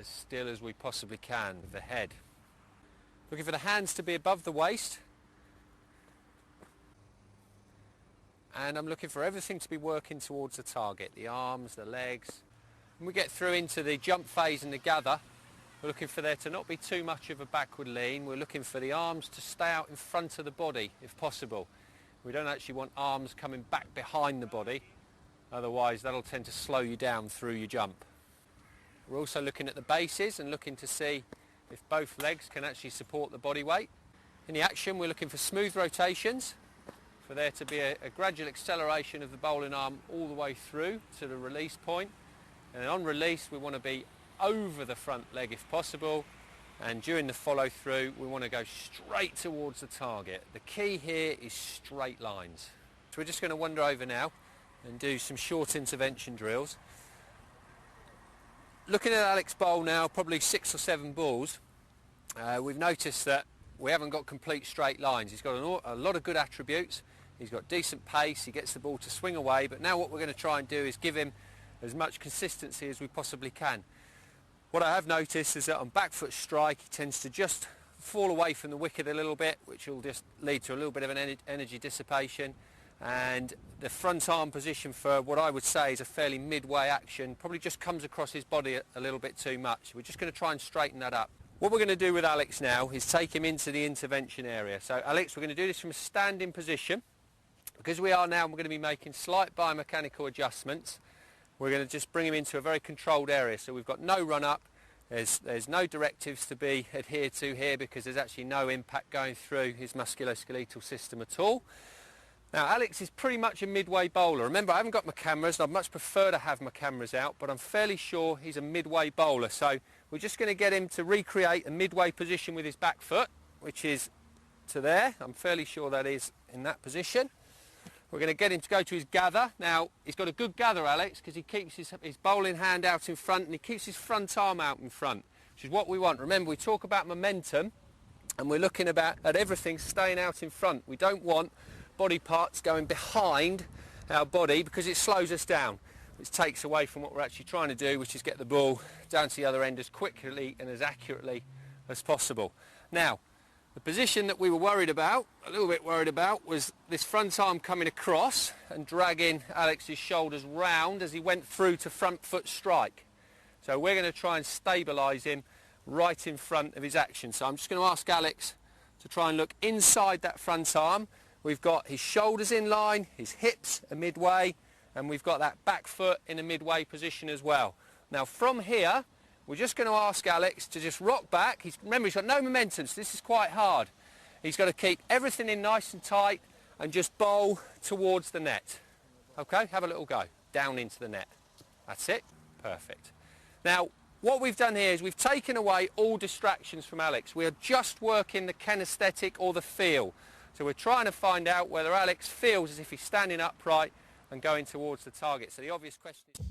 as still as we possibly can with the head. Looking for the hands to be above the waist. And I'm looking for everything to be working towards the target, the arms, the legs. When we get through into the jump phase and the gather, we're looking for there to not be too much of a backward lean. We're looking for the arms to stay out in front of the body if possible. We don't actually want arms coming back behind the body, otherwise that'll tend to slow you down through your jump. We're also looking at the bases and looking to see if both legs can actually support the body weight. In the action, we're looking for smooth rotations, for there to be a gradual acceleration of the bowling arm all the way through to the release point. And then on release, we want to be over the front leg if possible, and during the follow through we want to go straight towards the target. The key here is straight lines. So we're just going to wander over now and do some short intervention drills. Looking at Alex bowl now, probably 6 or 7 balls, we've noticed that we haven't got complete straight lines. He's got a lot of good attributes. He's got decent pace, he gets the ball to swing away, but now what we're going to try and do is give him as much consistency as we possibly can. What I have noticed is that on back foot strike he tends to just fall away from the wicket a little bit, which will just lead to a little bit of an energy dissipation, and the front arm position for what I would say is a fairly midway action probably just comes across his body a little bit too much. We're just going to try and straighten that up. What we're going to do with Alex now is take him into the intervention area. So Alex, we're going to do this from a standing position. Because we are now, we're going to be making slight biomechanical adjustments. We're going to just bring him into a very controlled area. So we've got no run up, there's no directives to be adhered to here because there's actually no impact going through his musculoskeletal system at all. Now Alex is pretty much a midway bowler. Remember, I haven't got my cameras and I'd much prefer to have my cameras out, but I'm fairly sure he's a midway bowler. So we're just going to get him to recreate a midway position with his back foot, which is to there. I'm fairly sure that is in that position. We're going to get him to go to his gather. Now, he's got a good gather, Alex, because he keeps his bowling hand out in front and he keeps his front arm out in front, which is what we want. Remember, we talk about momentum and we're looking at everything staying out in front. We don't want body parts going behind our body because it slows us down. It takes away from what we're actually trying to do, which is get the ball down to the other end as quickly and as accurately as possible. Now, the position that we were worried about, a little bit worried about, was this front arm coming across and dragging Alex's shoulders round as he went through to front foot strike. So we're going to try and stabilise him right in front of his action. So I'm just going to ask Alex to try and look inside that front arm. We've got his shoulders in line, his hips are midway, and we've got that back foot in a midway position as well. Now from here, we're just going to ask Alex to just rock back. Remember, he's got no momentum, so this is quite hard. He's got to keep everything in nice and tight and just bowl towards the net. Okay, have a little go. Down into the net. That's it. Perfect. Now, what we've done here is we've taken away all distractions from Alex. We are just working the kinesthetic or the feel. So we're trying to find out whether Alex feels as if he's standing upright and going towards the target. So the obvious question is...